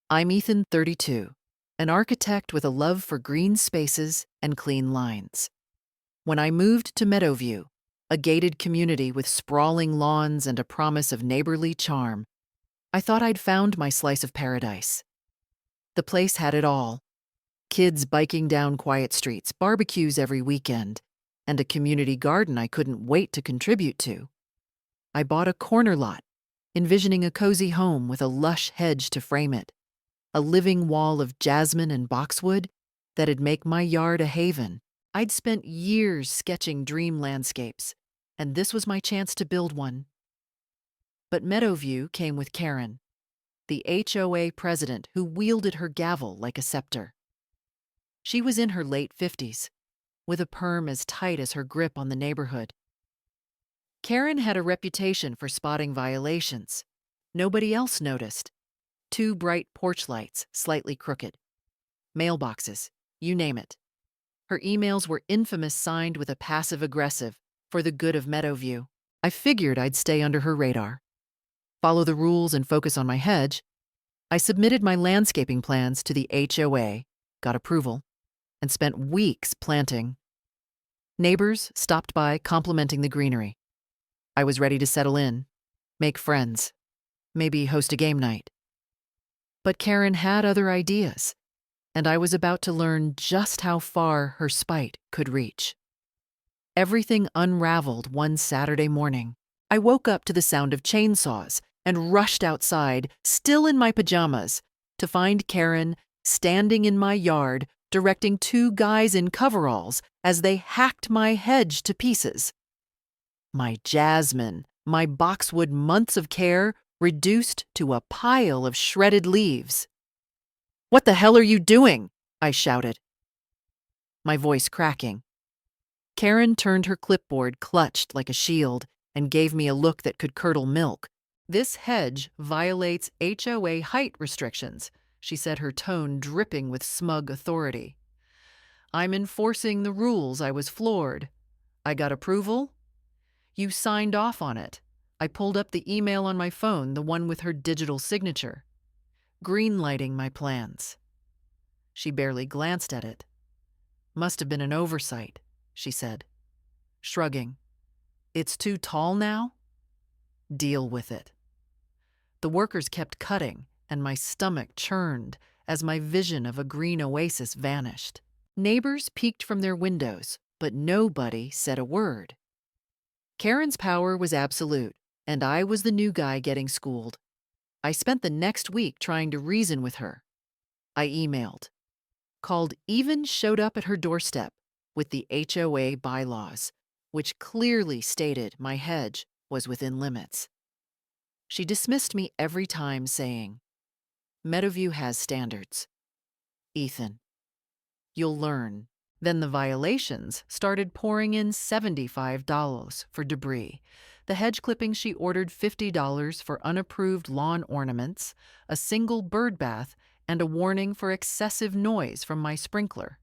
I'm Ethan, 32, an architect with a love for green spaces and clean lines. When I moved to Meadowview, a gated community with sprawling lawns and a promise of neighborly charm, I thought I'd found my slice of paradise. The place had it all: kids biking down quiet streets, barbecues every weekend, and a community garden I couldn't wait to contribute to. I bought a corner lot, envisioning a cozy home with a lush hedge to frame it, a living wall of jasmine and boxwood that'd make my yard a haven. I'd spent years sketching dream landscapes, and this was my chance to build one. But Meadowview came with Karen, the HOA president who wielded her gavel like a scepter. She was in her late 50s, with a perm as tight as her grip on the neighborhood. Karen had a reputation for spotting violations. Nobody else noticed. 2 bright porch lights, slightly crooked. Mailboxes, you name it. Her emails were infamous, signed with a passive-aggressive, "for the good of Meadowview." I figured I'd stay under her radar, follow the rules and focus on my hedge. I submitted my landscaping plans to the HOA, got approval, and spent weeks planting. Neighbors stopped by complimenting the greenery. I was ready to settle in, make friends, maybe host a game night. But Karen had other ideas, and I was about to learn just how far her spite could reach. Everything unraveled one Saturday morning. I woke up to the sound of chainsaws and rushed outside, still in my pajamas, to find Karen standing in my yard, directing 2 guys in coveralls as they hacked my hedge to pieces. My jasmine, my boxwood months of care, reduced to a pile of shredded leaves. "What the hell are you doing?" I shouted, my voice cracking. Karen turned her clipboard clutched like a shield and gave me a look that could curdle milk. "This hedge violates HOA height restrictions," she said, her tone dripping with smug authority. "I'm enforcing the rules." I was floored. "I got approval?" "You signed off on it." I pulled up the email on my phone, the one with her digital signature, greenlighting my plans. She barely glanced at it. "Must have been an oversight," she said, shrugging. "It's too tall now? Deal with it." The workers kept cutting, and my stomach churned as my vision of a green oasis vanished. Neighbors peeked from their windows, but nobody said a word. Karen's power was absolute, and I was the new guy getting schooled. I spent the next week trying to reason with her. I emailed, called, even showed up at her doorstep with the HOA bylaws, which clearly stated my hedge was within limits. She dismissed me every time, saying, "Meadowview has standards. Ethan, you'll learn." Then the violations started pouring in: $75 for debris, the hedge clippings she ordered $50 for unapproved lawn ornaments, a single bird bath, and a warning for excessive noise from my sprinkler.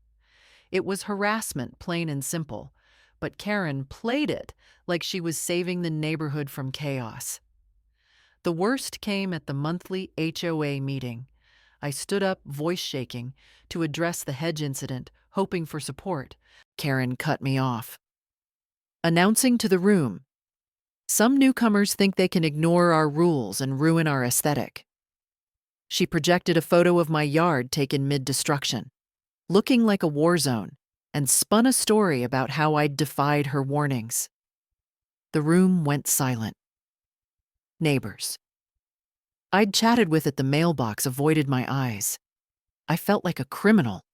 It was harassment, plain and simple, but Karen played it like she was saving the neighborhood from chaos. The worst came at the monthly HOA meeting. I stood up, voice shaking, to address the hedge incident, hoping for support. Karen cut me off, announcing to the room, "Some newcomers think they can ignore our rules and ruin our aesthetic." She projected a photo of my yard taken mid-destruction, looking like a war zone, and spun a story about how I'd defied her warnings. The room went silent. Neighbors I'd chatted with at the mailbox avoided my eyes. I felt like a criminal,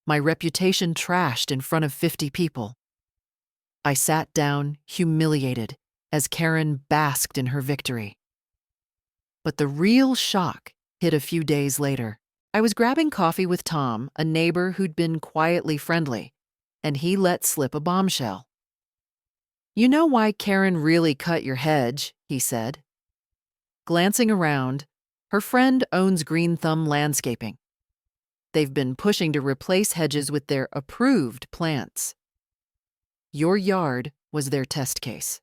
my reputation trashed in front of 50 people. I sat down, humiliated, as Karen basked in her victory. But the real shock hit a few days later. I was grabbing coffee with Tom, a neighbor who'd been quietly friendly, and he let slip a bombshell. "You know why Karen really cut your hedge?" he said. Glancing around, her friend owns Green Thumb Landscaping. They've been pushing to replace hedges with their approved plants. Your yard was their test case.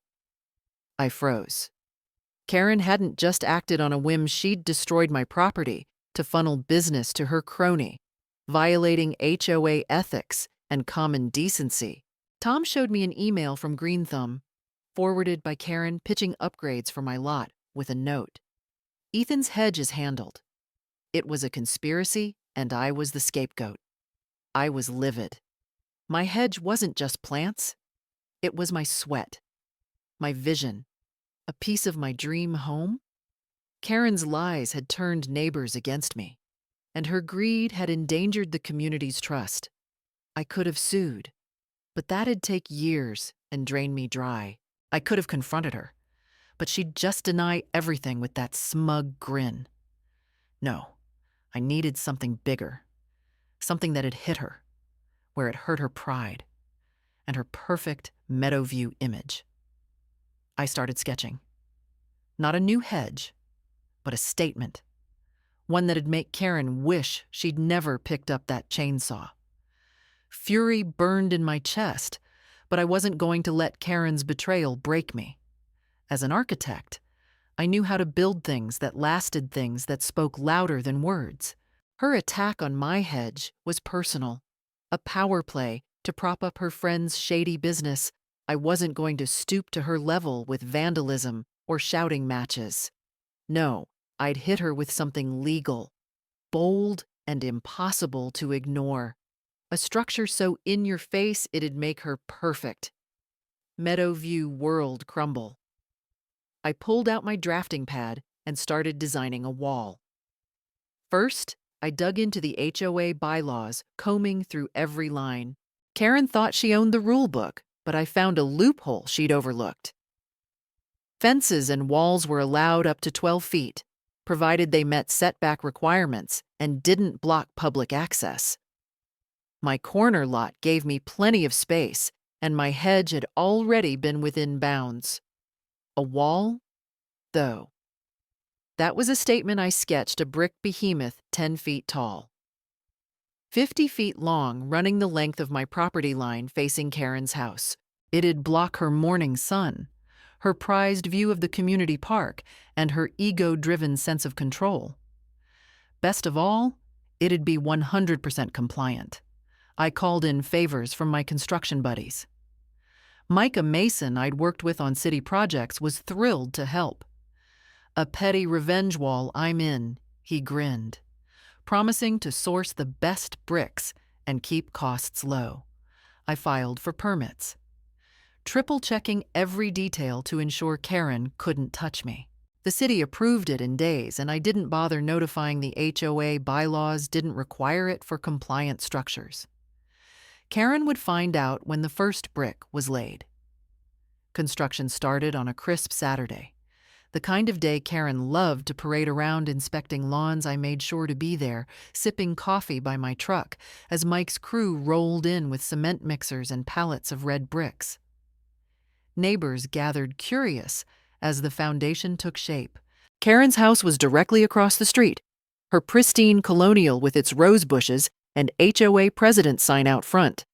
I froze. Karen hadn't just acted on a whim, she'd destroyed my property, to funnel business to her crony, violating HOA ethics and common decency. Tom showed me an email from Green Thumb, forwarded by Karen pitching upgrades for my lot with a note. Ethan's hedge is handled. It was a conspiracy, and I was the scapegoat. I was livid. My hedge wasn't just plants. It was my sweat, my vision, a piece of my dream home. Karen's lies had turned neighbors against me, and her greed had endangered the community's trust. I could have sued, but that'd take years and drain me dry. I could have confronted her, but she'd just deny everything with that smug grin. No, I needed something bigger, something that had hit her, where it hurt her pride and her perfect Meadowview image. I started sketching. Not a new hedge, but a statement. One that'd make Karen wish she'd never picked up that chainsaw. Fury burned in my chest, but I wasn't going to let Karen's betrayal break me. As an architect, I knew how to build things that lasted, things that spoke louder than words. Her attack on my hedge was personal, a power play to prop up her friend's shady business. I wasn't going to stoop to her level with vandalism or shouting matches. No, I'd hit her with something legal, bold and impossible to ignore. A structure so in your face it'd make her perfect. Meadowview world crumble. I pulled out my drafting pad and started designing a wall. First, I dug into the HOA bylaws, combing through every line. Karen thought she owned the rule book, but I found a loophole she'd overlooked. Fences and walls were allowed up to 12 feet, provided they met setback requirements and didn't block public access. My corner lot gave me plenty of space, and my hedge had already been within bounds. A wall, though. That was a statement. I sketched a brick behemoth 10 feet tall, 50 feet long, running the length of my property line facing Karen's house. It'd block her morning sun, her prized view of the community park, and her ego-driven sense of control. Best of all, it'd be 100% compliant. I called in favors from my construction buddies. Micah Mason, I'd worked with on city projects, was thrilled to help. A petty revenge wall, I'm in, he grinned, promising to source the best bricks and keep costs low. I filed for permits, triple-checking every detail to ensure Karen couldn't touch me. The city approved it in days, and I didn't bother notifying the HOA. Bylaws didn't require it for compliant structures. Karen would find out when the first brick was laid. Construction started on a crisp Saturday, the kind of day Karen loved to parade around inspecting lawns. I made sure to be there, sipping coffee by my truck as Mike's crew rolled in with cement mixers and pallets of red bricks. Neighbors gathered curious as the foundation took shape. Karen's house was directly across the street, her pristine colonial with its rose bushes and HOA president sign out front.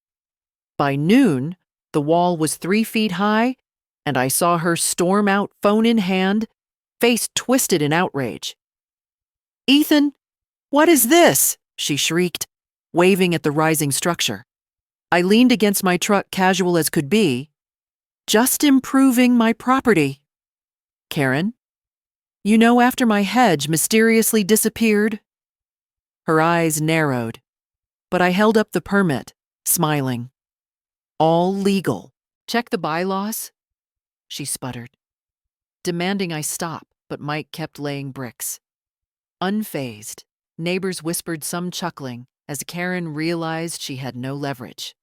By noon, the wall was 3 feet high, and I saw her storm out, phone in hand, face twisted in outrage. "Ethan, what is this?" she shrieked, waving at the rising structure. I leaned against my truck, casual as could be. "Just improving my property." "Karen, you know, after my hedge mysteriously disappeared?" Her eyes narrowed, but I held up the permit, smiling. "All legal. Check the bylaws," she sputtered, demanding I stop, but Mike kept laying bricks. Unfazed, neighbors whispered, some chuckling, as Karen realized she had no leverage.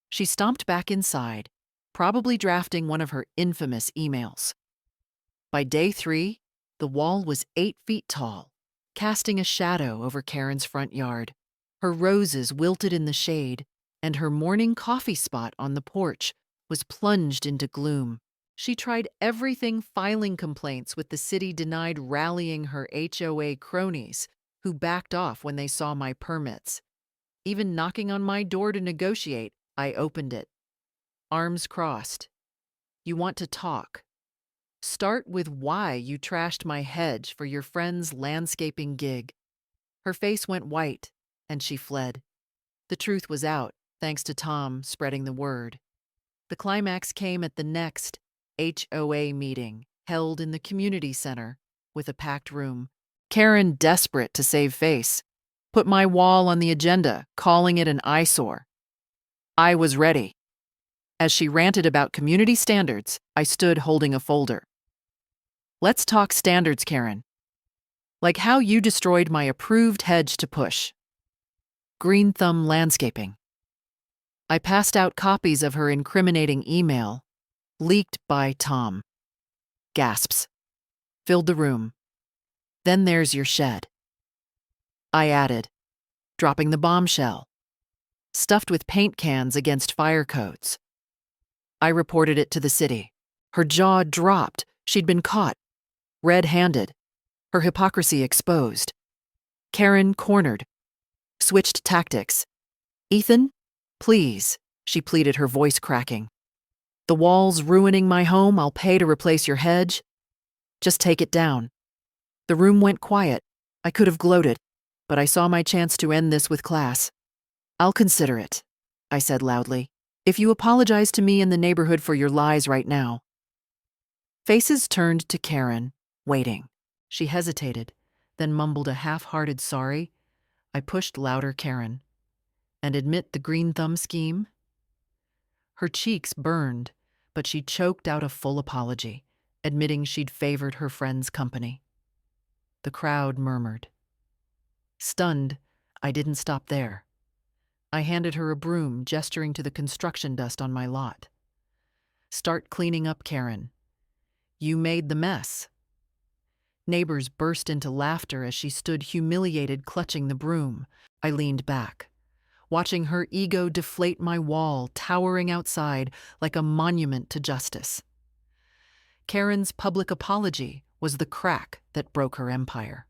She stomped back inside, probably drafting one of her infamous emails. By day 3, the wall was 8 feet tall, casting a shadow over Karen's front yard. Her roses wilted in the shade, and her morning coffee spot on the porch was plunged into gloom. She tried everything, filing complaints with the city, denied, rallying her HOA cronies, who backed off when they saw my permits. Even knocking on my door to negotiate, I opened it. Arms crossed. "You want to talk? Start with why you trashed my hedge for your friend's landscaping gig." Her face went white, and she fled. The truth was out, thanks to Tom spreading the word. The climax came at the next HOA meeting, held in the community center, with a packed room. Karen, desperate to save face, put my wall on the agenda, calling it an eyesore. I was ready. As she ranted about community standards, I stood holding a folder. Let's talk standards, Karen. Like how you destroyed my approved hedge to push. Green Thumb Landscaping. I passed out copies of her incriminating email, leaked by Tom. Gasps. Filled the room. Then there's your shed. I added, dropping the bombshell. Stuffed with paint cans against fire codes. I reported it to the city. Her jaw dropped. She'd been caught, red-handed, her hypocrisy exposed. Karen cornered, switched tactics. Ethan, please, she pleaded, her voice cracking. The wall's ruining my home. I'll pay to replace your hedge. Just take it down. The room went quiet. I could have gloated, but I saw my chance to end this with class. I'll consider it, I said loudly, if you apologize to me and the neighborhood for your lies right now. Faces turned to Karen, waiting. She hesitated, then mumbled a half-hearted sorry. I pushed louder, Karen. And admit the Green Thumb scheme? Her cheeks burned, but she choked out a full apology, admitting she'd favored her friend's company. The crowd murmured. Stunned, I didn't stop there. I handed her a broom, gesturing to the construction dust on my lot. Start cleaning up, Karen. You made the mess. Neighbors burst into laughter as she stood humiliated, clutching the broom. I leaned back, watching her ego deflate my wall, towering outside like a monument to justice. Karen's public apology was the crack that broke her empire.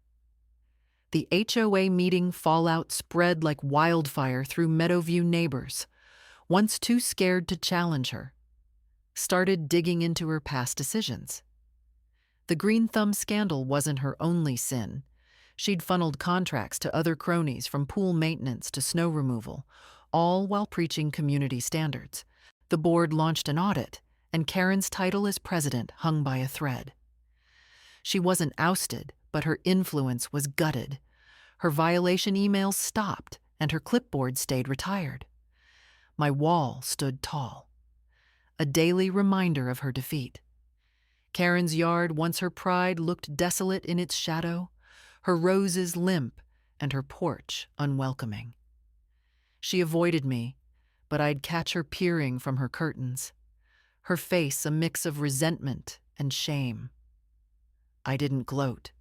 The HOA meeting fallout spread like wildfire through Meadowview neighbors, once too scared to challenge her, started digging into her past decisions. The Green Thumb scandal wasn't her only sin. She'd funneled contracts to other cronies, from pool maintenance to snow removal, all while preaching community standards. The board launched an audit, and Karen's title as president hung by a thread. She wasn't ousted, but her influence was gutted. Her violation emails stopped, and her clipboard stayed retired. My wall stood tall, a daily reminder of her defeat. Karen's yard, once her pride, looked desolate in its shadow, her roses limp and her porch unwelcoming. She avoided me, but I'd catch her peering from her curtains, her face a mix of resentment and shame. I didn't gloat.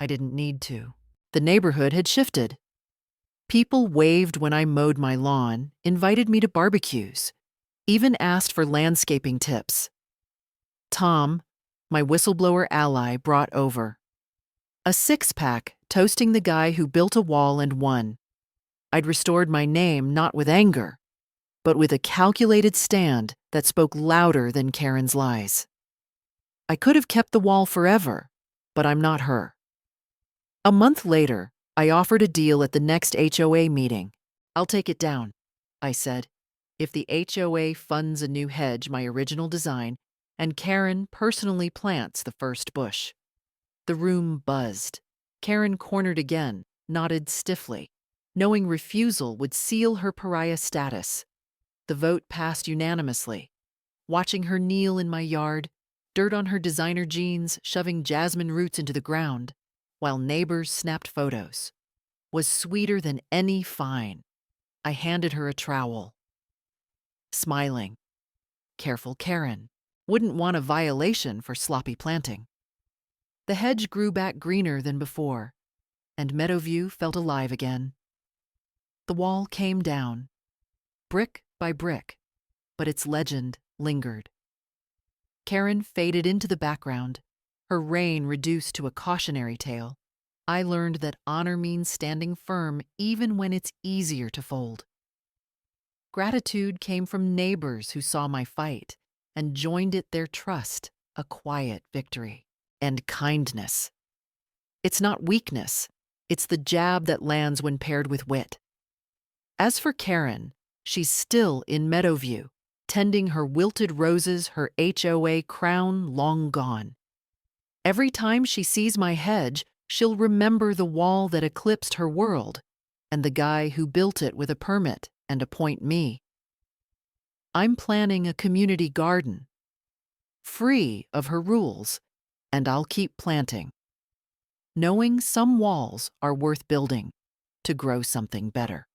I didn't need to. The neighborhood had shifted. People waved when I mowed my lawn, invited me to barbecues, even asked for landscaping tips. Tom, my whistleblower ally, brought over a six-pack toasting the guy who built a wall and won. I'd restored my name not with anger, but with a calculated stand that spoke louder than Karen's lies. I could have kept the wall forever, but I'm not her. A month later, I offered a deal at the next HOA meeting. I'll take it down, I said, if the HOA funds a new hedge, my original design, and Karen personally plants the first bush. The room buzzed. Karen cornered again, nodded stiffly, knowing refusal would seal her pariah status. The vote passed unanimously. Watching her kneel in my yard, dirt on her designer jeans, shoving jasmine roots into the ground, while neighbors snapped photos, was sweeter than any fine. I handed her a trowel. Smiling. Careful Karen. Wouldn't want a violation for sloppy planting. The hedge grew back greener than before, and Meadowview felt alive again. The wall came down, brick by brick, but its legend lingered. Karen faded into the background, her reign reduced to a cautionary tale. I learned that honor means standing firm even when it's easier to fold. Gratitude came from neighbors who saw my fight and joined it their trust, a quiet victory. And kindness. It's not weakness, It's the jab that lands when paired with wit. As for Karen, she's still in Meadowview, tending her wilted roses, her HOA crown long gone. Every time she sees my hedge, she'll remember the wall that eclipsed her world and the guy who built it with a permit and appoint me. I'm planning a community garden, free of her rules, and I'll keep planting, knowing some walls are worth building to grow something better.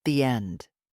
The end.